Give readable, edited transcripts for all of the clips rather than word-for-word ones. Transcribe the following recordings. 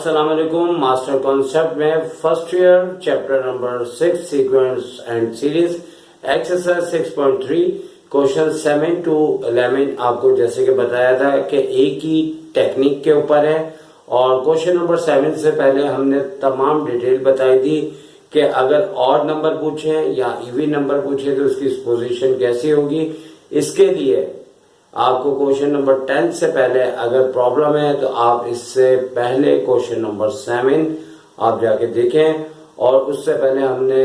अस्सलाम वालेकुम। Master concept में first year chapter number 6 sequence and series exercise 6.3 question 7 to 11 आपको जैसे कि बताया था कि एक ही टेक्निक के ऊपर है। और क्वेश्चन नंबर 7 से पहले हमने तमाम डिटेल बताई थी कि अगर ऑड नंबर पूछे या इवन नंबर पूछे तो उसकी पोजीशन कैसी होगी। इसके लिए आपको क्वेश्चन नंबर 10 से पहले अगर प्रॉब्लम है तो आप इससे पहले क्वेश्चन नंबर 7 आप जाके देखें, और उससे पहले हमने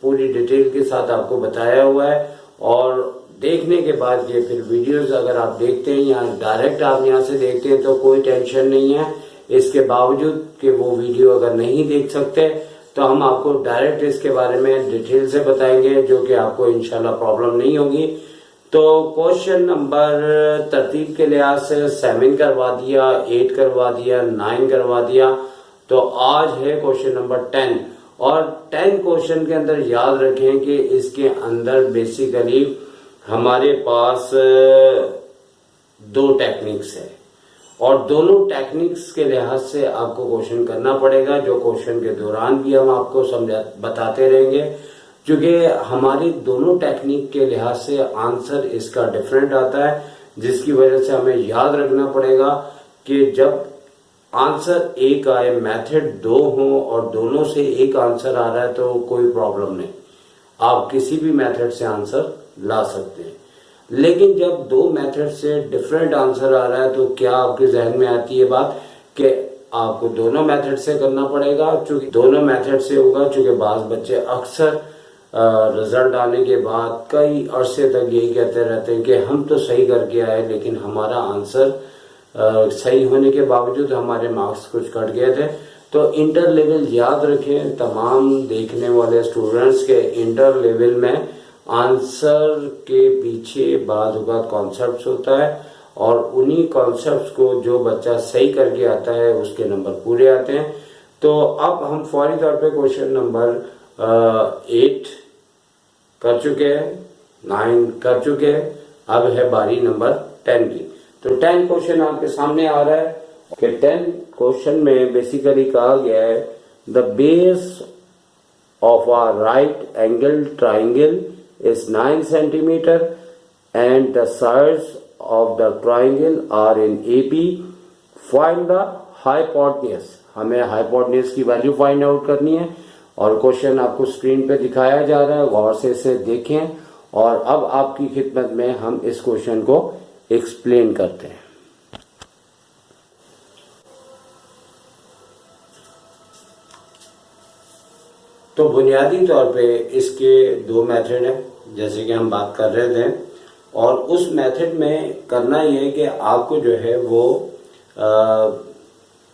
पूरी डिटेल के साथ आपको बताया हुआ है। और देखने के बाद ये फिर वीडियोस अगर आप देखते हैं या डायरेक्ट आप यहाँ से देखते हैं तो कोई टेंशन नहीं है। इसके बावजूद कि वो वीडियो अगर नहीं देख सकते तो हम आपको डायरेक्ट इसके बारे में डिटेल से बताएंगे, जो कि आपको इंशाल्लाह प्रॉब्लम नहीं होगी। तो क्वेश्चन नंबर तरतीब के लिहाज से 7 करवा दिया, 8 करवा दिया, 9 करवा दिया। तो आज है क्वेश्चन नंबर 10, और 10 क्वेश्चन के अंदर याद रखें कि इसके अंदर बेसिकली हमारे पास दो टेक्निक्स है, और दोनों टेक्निक्स के लिहाज से आपको क्वेश्चन करना पड़ेगा, जो क्वेश्चन के दौरान भी हम आपको बताते रहेंगे। क्योंकि हमारी दोनों टेक्निक के लिहाज से आंसर इसका डिफरेंट आता है, जिसकी वजह से हमें याद रखना पड़ेगा कि जब आंसर एक आए, मेथड दो हो और दोनों से एक आंसर आ रहा है तो कोई प्रॉब्लम नहीं, आप किसी भी मेथड से आंसर ला सकते हैं। लेकिन जब दो मेथड से डिफरेंट आंसर आ रहा है तो क्या आपके जहन में आती है बात कि आपको दोनों मेथड से करना पड़ेगा। चूंकि दोनों मेथड से होगा, चूंकि बाज बच्चे अक्सर रिजल्ट आने के बाद कई अरसे तक यही कहते रहते हैं कि हम तो सही करके आए लेकिन हमारा आंसर सही होने के बावजूद हमारे मार्क्स कुछ कट गए थे। तो इंटर लेवल याद रखें, तमाम देखने वाले स्टूडेंट्स के इंटर लेवल में आंसर के पीछे बाद कॉन्सेप्ट होता है, और उन्हीं कॉन्सेप्ट्स को जो बच्चा सही करके आता है उसके नंबर पूरे आते हैं। तो अब हम फौरी तौर पे क्वेश्चन नंबर 8 कर चुके हैं, 9 कर चुके हैं, अब है बारी नंबर 10 की। तो 10 क्वेश्चन आपके सामने आ रहा है कि 10 क्वेश्चन में बेसिकली कहा गया है the base of a right angle triangle is 9 centimeter and the sides of the triangle are in AP. Find the hypotenuse. हमें hypotenuse की वैल्यू फाइंड आउट करनी है, और क्वेश्चन आपको स्क्रीन पे दिखाया जा रहा है, गौर से इसे देखें। और अब आपकी खिदमत में हम इस क्वेश्चन को एक्सप्लेन करते हैं। तो बुनियादी तौर पे इसके दो मेथड हैं, जैसे कि हम बात कर रहे थे, और उस मेथड में करना ये है कि आपको जो है वो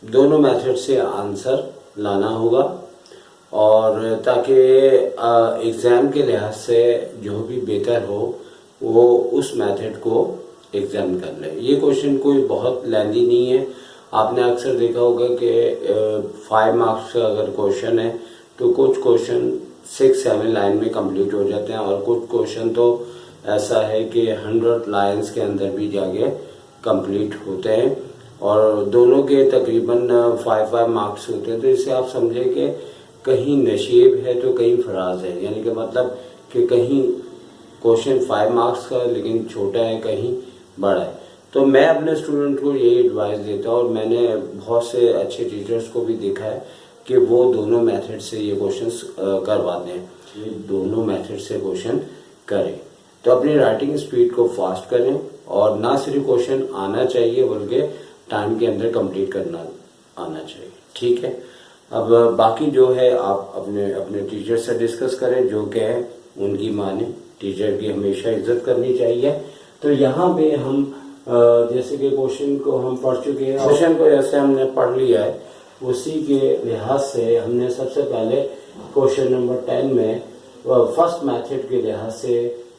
दोनों मेथड से आंसर लाना होगा, और ताकि एग्ज़ाम के लिहाज से जो भी बेहतर हो वो उस मेथड को एग्जाम कर ले। ये क्वेश्चन कोई बहुत लेंदी नहीं है। आपने अक्सर देखा होगा कि 5 मार्क्स का अगर क्वेश्चन है तो कुछ क्वेश्चन 6-7 लाइन में कंप्लीट हो जाते हैं, और कुछ क्वेश्चन तो ऐसा है कि 100 लाइन्स के अंदर भी जाके कंप्लीट होते हैं, और दोनों के तकरीबन 5-5 मार्क्स होते हैं। तो इससे आप समझें कि कहीं नशेब है तो कहीं फराज है, यानी कि मतलब कि कहीं क्वेश्चन 5 मार्क्स का लेकिन छोटा है, कहीं बड़ा है। तो मैं अपने स्टूडेंट को यही एडवाइस देता हूँ, और मैंने बहुत से अच्छे टीचर्स को भी देखा है कि वो दोनों मेथड से ये क्वेश्चंस करवाते हैं, ये दोनों मेथड से क्वेश्चन करें। तो अपनी राइटिंग स्पीड को फास्ट करें, और ना सिर्फ क्वेश्चन आना चाहिए बल्कि टाइम के अंदर कंप्लीट करना आना चाहिए। ठीक है, अब बाकी जो है आप अपने टीचर से डिस्कस करें, जो कि है उनकी माने। टीचर की हमेशा इज्जत करनी चाहिए। तो यहाँ पे हम जैसे कि क्वेश्चन को हम पढ़ चुके हैं, क्वेश्चन को जैसे हमने पढ़ लिया है उसी के लिहाज से हमने सबसे पहले क्वेश्चन नंबर 10 में फर्स्ट मेथड के लिहाज से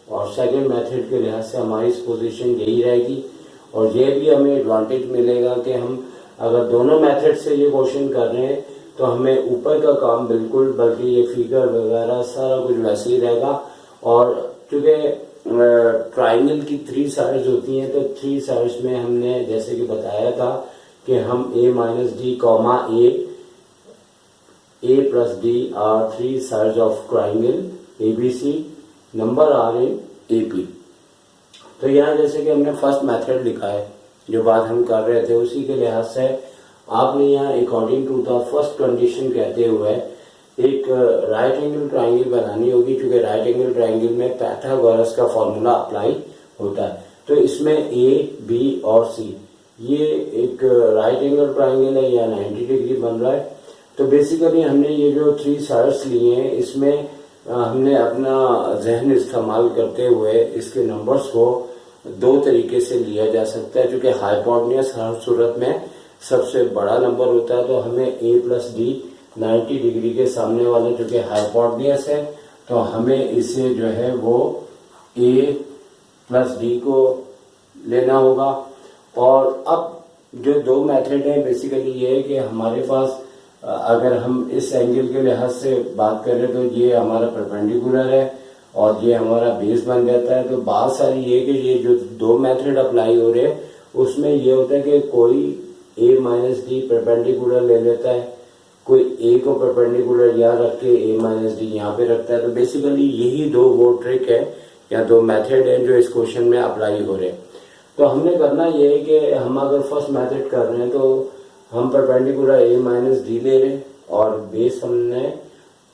और सेकंड मेथड के लिहाज से हमारी पोजीशन यही रहेगी, और ये भी हमें एडवांटेज मिलेगा कि हम अगर दोनों मेथड से ये क्वेश्चन कर रहे हैं तो हमें ऊपर का काम बिल्कुल, बल्कि ये फिगर वगैरह सारा कुछ वैसे ही रहेगा। और चूंकि ट्राइंगल की 3 साइड्स होती हैं, तो 3 साइड्स में हमने जैसे कि बताया था कि हम a - d, a A plus D are three sides of triangle ABC. Number are in AP. तो यहाँ जैसे कि हमने फर्स्ट मेथड लिखा है, जो बात हम कर रहे थे उसी के लिहाज से आपने यहाँ according to the first condition कहते हुए एक राइट एंगल ट्राइंगल बनानी होगी, क्योंकि राइट एंगल ट्राइंगल में पाइथागोरस का फॉर्मूला अप्लाई होता है। तो इसमें ए, बी और सी ये एक राइट एंगल ट्राइंगल है या 90 डिग्री बन रहा है। तो बेसिकली हमने ये जो थ्री साइड्स लिए हैं इसमें हमने अपना जहन इस्तेमाल करते हुए इसके नंबर्स को दो तरीके से लिया जा सकता है, क्योंकि हाइपोटेन्यूज हर सूरत में सबसे बड़ा नंबर होता है। तो हमें a प्लस डी 90 डिग्री के सामने वाला जो कि हाइपोटेन्यूज है, तो हमें इसे जो है वो a प्लस डी को लेना होगा। और अब जो दो मेथड है बेसिकली ये है कि हमारे पास अगर हम इस एंगल के लिहाज से बात करें तो ये हमारा परपेंडिकुलर है और ये हमारा बेस बन जाता है। तो बात सारी ये कि ये जो दो मेथड अप्लाई हो रहे हैं उसमें ये होता है कि कोई a माइनस डी परपेंडिकुलर ले लेता है, कोई a को परपेंडिकुलर यहाँ रख के a माइनस डी यहाँ पे रखता है। तो बेसिकली यही दो वो ट्रिक है या दो मेथड है जो इस क्वेश्चन में अप्लाई हो रहे हैं। तो हमने करना ये है कि हम अगर फर्स्ट मेथड कर रहे हैं तो हम परपेंडिकुलर a माइनस डी ले रहे हैं और बेस हमने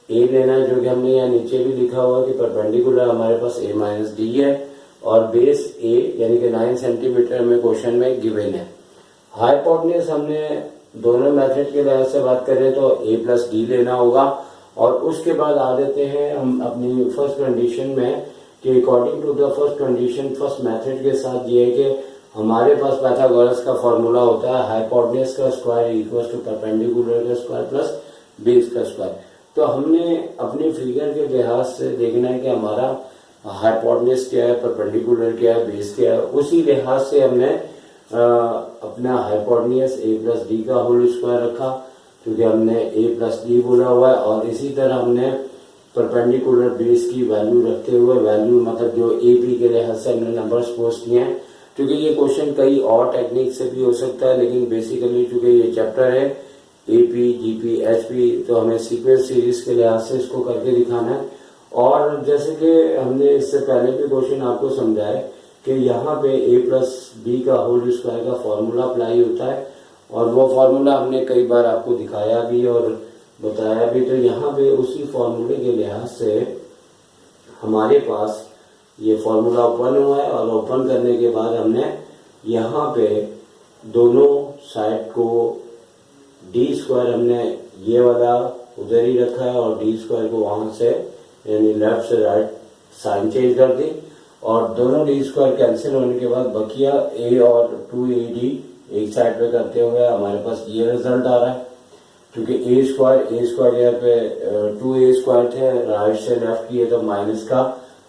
a लेना है, जो कि हमने यहाँ नीचे भी लिखा हुआ कि परपेंडिकुलर हमारे पास a माइनस डी है और बेस a यानी कि 9 सेंटीमीटर में क्वेश्चन में गिवन है। हाइपोटेन्यूज हमने दोनों मेथड के लिहाज से बात करें तो a प्लस डी लेना होगा। और उसके बाद आ जाते हैं हम अपनी फर्स्ट कंडीशन में कि according to the first condition first method के साथ ये है कि हमारे पास पाइथागोरस का फॉर्मूला होता है हाइपोटेन्यूज का स्क्वायर इक्वल टू परपेंडिकुलर का स्क्वायर प्लस बेस का स्क्वायर। तो हमने अपनी फिगर के लिहाज से देखना है कि हमारा हाइपोटेन्यूज क्या है, परपेंडिकुलर क्या है, बेस क्या है। उसी लिहाज से हमने अपना हाइपोटेन्यूज a प्लस डी का होल स्क्वायर रखा, क्योंकि हमने a प्लस डी बोला हुआ है। और इसी तरह हमने परपेंडिकुलर बेस की वैल्यू रखते हुए वैल्यू मतलब जो AP के लिहाज से हमने नंबर्स पोस्ट किए हैं, क्योंकि ये क्वेश्चन कई और टेक्निक से भी हो सकता है, लेकिन बेसिकली क्योंकि ये चैप्टर है AP, GP, HP, तो हमें सीक्वेंस सीरीज के लिहाज से इसको करके दिखाना है। और जैसे कि हमने इससे पहले भी क्वेश्चन आपको समझाया कि यहाँ पे a प्लस बी का होल स्क्वायर का फॉर्मूला अप्लाई होता है और वो फॉर्मूला हमने कई बार आपको दिखाया भी और बताया भी। तो यहाँ पे उसी फॉर्मूले के लिहाज से हमारे पास ये फॉर्मूला ओपन हुआ है और ओपन करने के बाद हमने यहाँ पे दोनों साइड को डी स्क्वायर हमने ये वाला उधर ही रखा है और डी स्क्वायर को वहां से यानी लेफ्ट से राइट साइन चेंज कर दी और दोनों डी स्क्वायर कैंसिल होने के बाद बकिया a और 2ad एक साइड पे करते हुए हमारे पास ये रिजल्ट आ रहा है, क्योंकि a स्क्वायर यहाँ पे 2a स्क्वायर थे, राइट से लेफ्ट किए तो माइनस का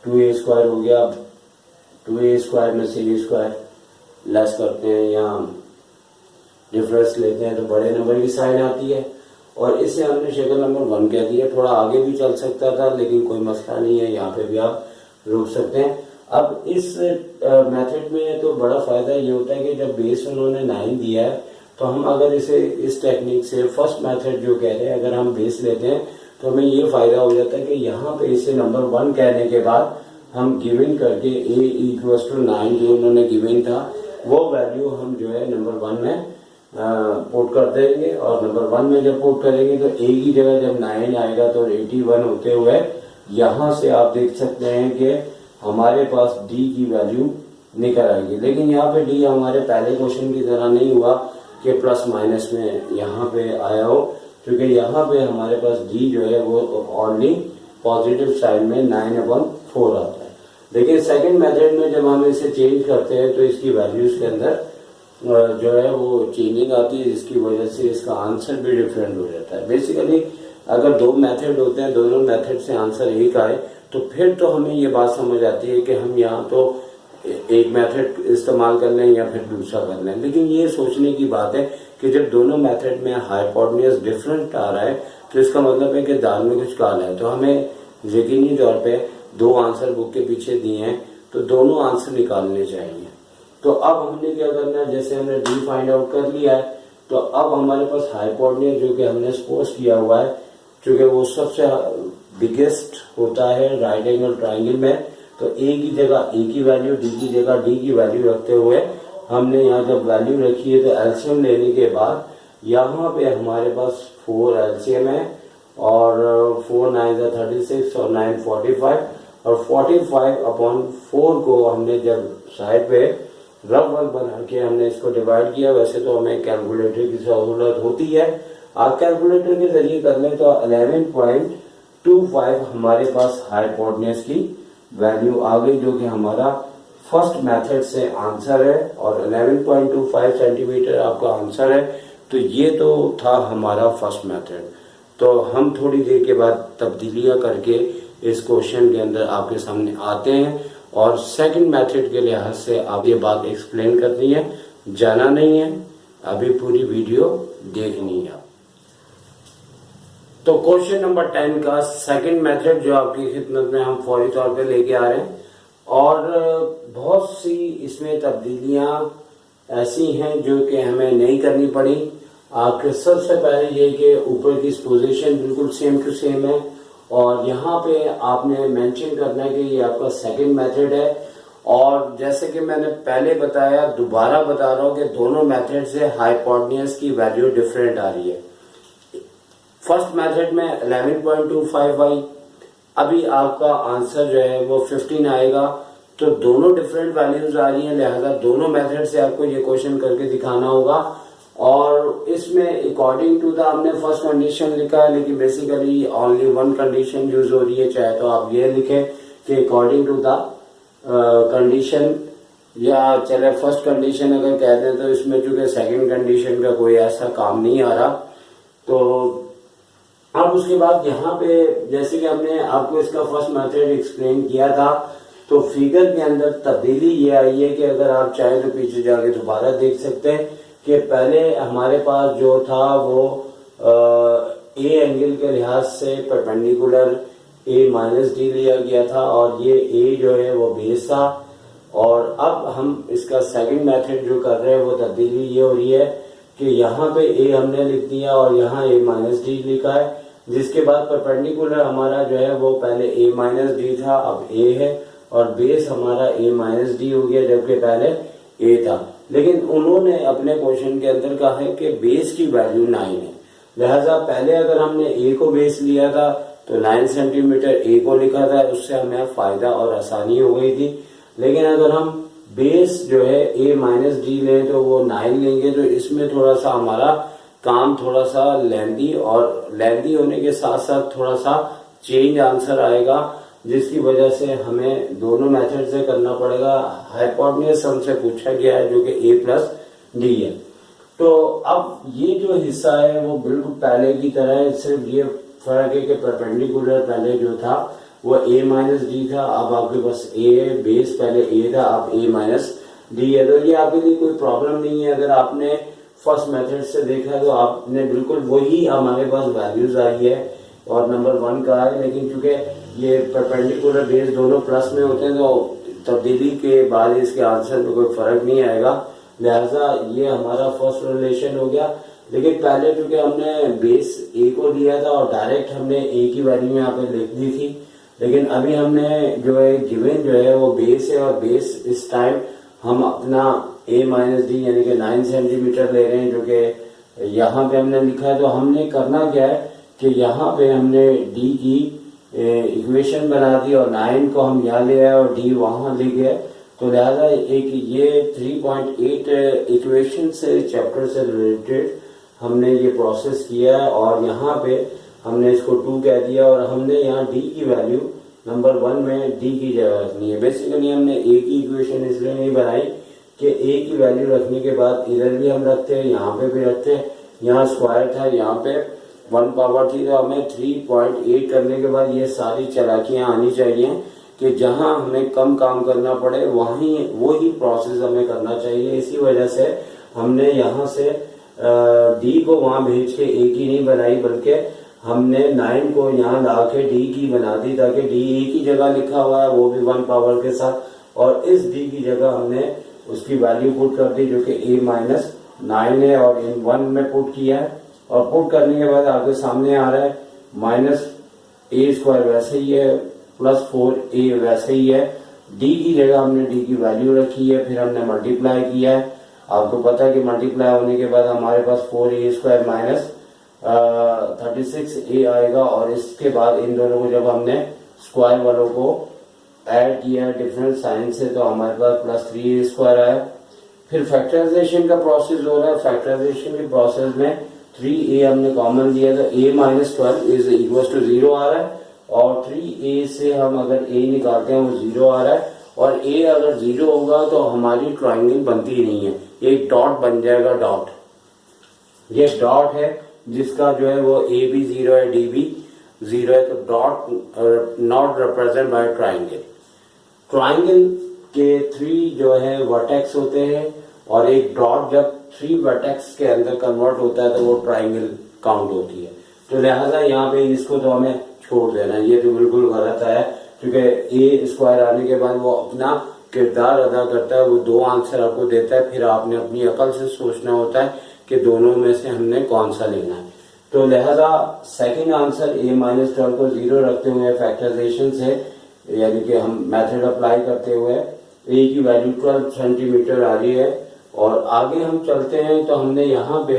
2a स्क्वायर हो गया। 2a स्क्वायर में से a स्क्वायर लेस करते हैं, यहाँ डिफरेंस लेते हैं तो बड़े नंबर की साइन आती है और इसे हमने शक्ल नंबर 1 कह दिया। थोड़ा आगे भी चल सकता था लेकिन कोई मसला नहीं है, यहाँ पे भी आप रोक सकते हैं। अब इस मेथड में तो बड़ा फायदा ये होता है कि जब बेस उन्होंने 9 दिया है तो हम अगर इसे इस टेक्निक से फर्स्ट मेथड जो कह रहे हैं अगर हम बेस लेते हैं तो हमें ये फायदा हो जाता है कि यहाँ पे इसे नंबर 1 कहने के बाद हम गिवन करके a इक्वल्स टू 9 जो उन्होंने गिवन था वो वैल्यू हम जो है नंबर 1 में पुट कर देंगे और नंबर 1 में जब पुट करेंगे तो a की जगह जब 9 आएगा तो 81 होते हुए यहाँ से आप देख सकते हैं कि हमारे पास d की वैल्यू निकल आएगी। लेकिन यहाँ पे d हमारे पहले क्वेश्चन की तरह नहीं हुआ कि प्लस माइनस में यहाँ पे आया हो, क्योंकि यहाँ पे हमारे पास d जो है वो ओनली पॉजिटिव साइड में 9/4 आता है। लेकिन सेकंड मेथड में जब हम इसे चेंज करते हैं तो इसकी वैल्यूज के अंदर जो है वो चेंजिंग आती है, जिसकी वजह से इसका आंसर भी डिफरेंट हो जाता है। बेसिकली अगर दो मेथड होते हैं, दोनों मेथड से आंसर एक आए तो फिर तो हमें ये बात समझ आती है कि हम यहाँ तो एक मेथड इस्तेमाल कर लें या फिर दूसरा कर लें। लेकिन ये सोचने की बात है कि जब दोनों मेथड में हाइपोटेन्यूज डिफरेंट आ रहा है तो इसका मतलब है कि दाल में कुछ काला है। तो हमें यकीनी तौर पे दो आंसर बुक के पीछे दिए हैं तो दोनों आंसर निकालने चाहिए। तो अब हमने क्या करना है, जैसे हमने डी फाइंड आउट कर लिया है तो अब हमारे पास हाइपोटेन्यूज जो कि हमने सपोज किया हुआ है क्योंकि वो सबसे बिगेस्ट होता है राइट एंगल ट्राइंगल में। तो ए की जगह ए की वैल्यू, डी की जगह डी की वैल्यू रखते हुए हमने यहाँ जब वैल्यू रखी है तो एलसीएम लेने के बाद यहाँ पे हमारे पास 4 एलसीएम है और 4 9 36 और 9 45 और 45/4 को हमने जब साइड पे रफ वर्क बना के हमने इसको डिवाइड किया। वैसे तो हमें कैलकुलेटर की जरूरत होती है, आप कैलकुलेटर के जरिए कर लें तो 11.25 हमारे पास हाइपोटेन्यूज की वैल्यू आ गई, जो कि हमारा फर्स्ट मेथड से आंसर है और 11.25 सेंटीमीटर आपका आंसर है। तो ये तो था हमारा फर्स्ट मेथड। तो हम थोड़ी देर के बाद तब्दीलियां करके इस क्वेश्चन के अंदर आपके सामने आते हैं और सेकंड मेथड के लिहाज से आप ये बात एक्सप्लेन करनी है, जाना नहीं है, अभी पूरी वीडियो देखनी है। तो क्वेश्चन नंबर 10 का सेकंड मेथड जो आपकी खिदमत में हम फौरी तौर पे लेके आ रहे हैं और बहुत सी इसमें तब्दीलियां ऐसी हैं जो कि हमें नहीं करनी पड़ी। आपके सबसे पहले ये कि ऊपर की पोजीशन बिल्कुल सेम टू सेम है और यहाँ पे आपने मेंशन करना है कि ये आपका सेकंड मेथड है। और जैसे कि मैंने पहले बताया, दोबारा बता रहा हूँ कि दोनों मेथड से हाइपोटेन्यूज की वैल्यू डिफरेंट आ रही है। फर्स्ट मेथड में 11.25 आई, अभी आपका आंसर जो है वो 15 आएगा। तो दोनों डिफरेंट वैल्यूज आ रही हैं, लिहाजा दोनों मेथड से आपको ये क्वेश्चन करके दिखाना होगा। और इसमें अकॉर्डिंग टू द हमने फर्स्ट कंडीशन लिखा है, लेकिन basically only one condition use हो रही है। चाहे तो आप ये लिखें कि अकॉर्डिंग टू द कंडीशन, या चले फर्स्ट कंडीशन अगर कहते हैं तो इसमें चूंकि सेकंड कंडीशन का कोई ऐसा काम नहीं आ रहा। तो अब उसके बाद यहाँ पे जैसे कि हमने आपको इसका फर्स्ट मेथड एक्सप्लेन किया था, तो फिगर के अंदर तब्दीली ये आई है कि अगर आप चाहे तो पीछे जाके दोबारा देख सकते हैं कि पहले हमारे पास जो था वो ए एंगल के लिहाज से परपेंडिकुलर ए माइनस डी लिया गया था और ये ए जो है वो बेस था। और अब हम इसका सेकंड मेथड जो कर रहे हैं वो तब्दीली ये हो रही है कि यहाँ पे ए हमने लिख दिया और यहाँ ए माइनस डी लिखा है, जिसके बाद परपेंडिकुलर हमारा जो है वो पहले ए माइनस डी था, अब ए है, और बेस हमारा ए माइनस डी हो गया जबकि पहले ए था। लेकिन उन्होंने अपने क्वेश्चन के अंदर कहा है कि बेस की वैल्यू 9 है, लिहाजा पहले अगर हमने ए को बेस लिया था तो 9 सेंटीमीटर ए को लिखा था, उससे हमें फायदा और आसानी हो गई थी। लेकिन अगर हम बेस जो है ए माइनस डी लें तो वो 9 लेंगे, तो इसमें थोड़ा सा हमारा काम थोड़ा सा लेंदी, और लेंदी होने के साथ साथ थोड़ा सा चेंज आंसर आएगा, जिसकी वजह से हमें दोनों मेथड से करना पड़ेगा। हाइपोटेन्यूज हमसे पूछा गया है जो कि ए प्लस डी है। तो अब ये जो हिस्सा है वो बिल्कुल पहले की तरह है, सिर्फ ये फर्क है कि परपेंडिकुलर पहले जो था वो ए माइनस डी था, अब आपके पास ए है, बेस पहले ए था, अब ए माइनस डी है। तो ये आपके लिए कोई प्रॉब्लम नहीं है। अगर आपने फर्स्ट मेथड से देखा है तो आपने बिल्कुल वही हमारे पास वैल्यूज आई है और नंबर 1 का है, लेकिन चूंकि ये परपेंडिकुलर बेस दोनों प्लस में होते हैं तो तब्दीली के बाद इसके आंसर में कोई फर्क नहीं आएगा, लिहाजा ये हमारा फर्स्ट रिलेशन हो गया। लेकिन पहले चूंकि हमने बेस ए को लिया था और डायरेक्ट हमने ए की वैल्यू यहाँ पे लिख दी थी, लेकिन अभी हमने जो है गिवन जो है वो बेस है और बेस इस टाइम हम अपना ए माइनस डी यानी कि 9 सेंटीमीटर ले रहे हैं, जो कि यहाँ पे हमने लिखा है। तो हमने करना क्या है कि यहाँ पे हमने डी की इक्वेशन बना दी और 9 को हम यहाँ ले आए और डी वहां ले गए। तो लिहाजा एक ये 3.8 इक्वेशन से चैप्टर से रिलेटेड हमने ये प्रोसेस किया है और यहाँ पे हमने इसको 2 कह दिया और हमने यहाँ डी की वैल्यू नंबर 1 में डी की जगह रखनी है। बेसिकली हमने ए की इक्वेशन इसलिए नहीं बनाई कि ए की वैल्यू रखने के बाद इधर भी हम रखते हैं, यहाँ पे भी रखते हैं, यहाँ स्क्वायर था, यहाँ पे 1 पावर थी, तो हमें 3.8 करने के बाद ये सारी चालाकियां आनी चाहिए कि जहां हमें कम काम करना पड़े वहीं वही प्रोसेस हमें करना चाहिए। इसी वजह से हमने यहाँ से डी को वहां भेज के ए की नहीं बनाई, बल्कि हमने 9 को यहाँ ला के डी की बना दी, ताकि डी ए की जगह लिखा हुआ है वो भी 1 पावर के साथ, और इस डी की जगह हमने उसकी वैल्यू पुट कर दी जो कि ए माइनस 9 है और इन 1 में पुट किया है। और पुट करने के बाद आपके सामने आ रहा है माइनस ए स्क्वायर वैसे ही है, प्लस 4a वैसे ही है। डी की जगह हमने डी की वैल्यू रखी है, फिर हमने मल्टीप्लाई किया है। आपको पता है कि मल्टीप्लाई होने के बाद हमारे पास 4a स्क्वायर माइनस 36a आएगा, और इसके बाद इन दोनों को जब हमने स्क्वायर वालों को ऐड किया डिफरेंट साइन से तो हमारे पास प्लस 3a स्क्वायर आया। फिर फैक्टराइजेशन का प्रोसेस हो रहा है। फैक्टराइजेशन के प्रोसेस में 3a हमने कॉमन लिया तो a minus 12 is equal to 0 आ रहा है, और 3a से हम अगर a निकालते हैं वो 0 आ रहा है, और a अगर 0 होगा तो हमारी ट्राइंगल बनती ही नहीं है, एक डॉट बन जाएगा। डॉट, ये डॉट है जिसका जो है वो a भी 0 है, d भी 0 है, तो dot not represent by triangle. Triangle के 3 जो है वर्टेक्स होते हैं, और एक डॉट जब 3 वर्टेक्स के अंदर कन्वर्ट होता है तो वो ट्राइंगल काउंट होती है। तो लिहाजा यहाँ पे इसको तो हमें छोड़ देना, ये तो बिल्कुल गलत है, क्योंकि ए स्क्वायर आने के बाद वो अपना किरदार अदा करता है, वो 2 आंसर आपको देता है, फिर आपने अपनी अकल से सोचना होता है कि दोनों में से हमने कौन सा लेना है। तो लिहाजा सेकंड आंसर a माइनस 12 को 0 रखते हुए फैक्टराइजेशन से, यानी कि हम मेथड अप्लाई करते हुए a की वैल्यू 12 सेंटीमीटर आ रही है। और आगे हम चलते हैं तो हमने यहाँ पे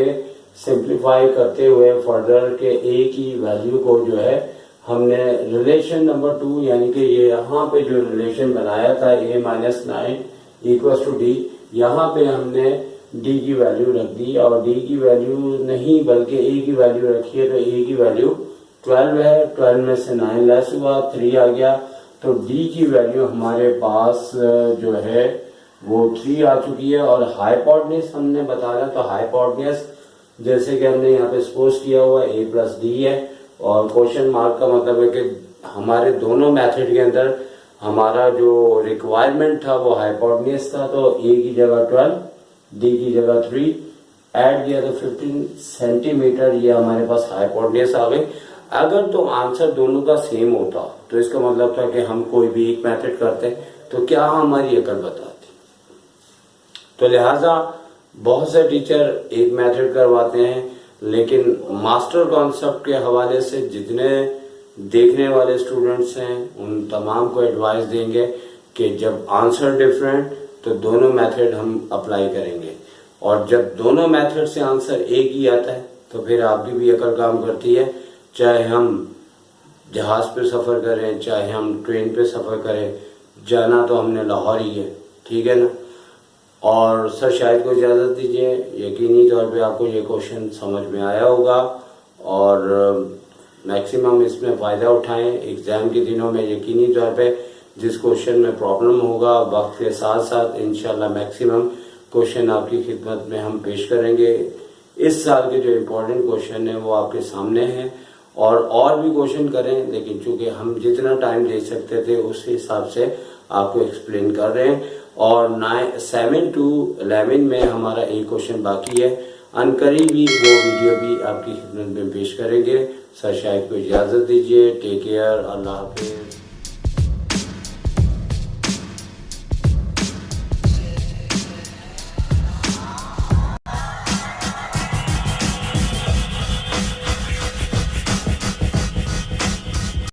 सिंप्लीफाई करते हुए फर्दर के a की वैल्यू को जो है हमने रिलेशन नंबर 2, यानी कि ये यहाँ पे जो रिलेशन बनाया था a minus 9 equal to D, यहाँ पे हमने d की वैल्यू रख दी, और d की वैल्यू नहीं बल्कि a की वैल्यू रखी है, तो a की वैल्यू 12 है, 12 में से 9 लेस हुआ 3 आ गया, तो d की वैल्यू हमारे पास जो है वो 3 आ चुकी है। और हाइपोटेन्यूज हमने बताया, तो हाइपोटेन्यूज जैसे कि हमने यहाँ पे सपोज किया हुआ a प्लस डी है, और क्वेश्चन मार्क का मतलब है कि हमारे दोनों मेथड के अंदर हमारा जो रिक्वायरमेंट था वो हाइपोटेन्यूज था, तो a की जगह 12, d की जगह 3 ऐड किया तो 15 सेंटीमीटर, ये हमारे पास हाइपोटेन्यूज आ गई। अगर तो आंसर दोनों का सेम होता तो इसका मतलब था कि हम कोई भी एक मेथड करते तो क्या हमारी अकल बताती। तो लिहाजा बहुत से टीचर एक मेथड करवाते हैं, लेकिन मास्टर कॉन्सेप्ट के हवाले से जितने देखने वाले स्टूडेंट्स हैं उन तमाम को एडवाइस देंगे कि जब आंसर डिफरेंट तो दोनों मेथड हम अप्लाई करेंगे, और जब दोनों मेथड से आंसर एक ही आता है तो फिर आपकी भी अकल काम करती है। चाहे हम जहाज पे सफ़र करें, चाहे हम ट्रेन पे सफ़र करें, जाना तो हमने लाहौर ही है, ठीक है ना। और सर शायद को इजाज़त दीजिए, यकीनी तौर पे आपको ये क्वेश्चन समझ में आया होगा, और मैक्सिमम इसमें फ़ायदा उठाएं। एग्ज़ाम के दिनों में यकीनी तौर पे जिस क्वेश्चन में प्रॉब्लम होगा वक्त के साथ साथ इंशाल्लाह मैक्सिमम क्वेश्चन आपकी खिदमत में हम पेश करेंगे। इस साल के जो इम्पोर्टेंट क्वेश्चन है वो आपके सामने हैं, और भी क्वेश्चन करें, लेकिन चूंकि हम जितना टाइम दे सकते थे उस हिसाब से आपको एक्सप्लेन कर रहे हैं। और 7 to 11 में हमारा एक क्वेश्चन बाकी है, अनकरीब भी वो वीडियो भी आपकी खिदमत में पेश करेंगे। सर शायद को इजाज़त दीजिए, टेक केयर, अल्लाह हाफिज़।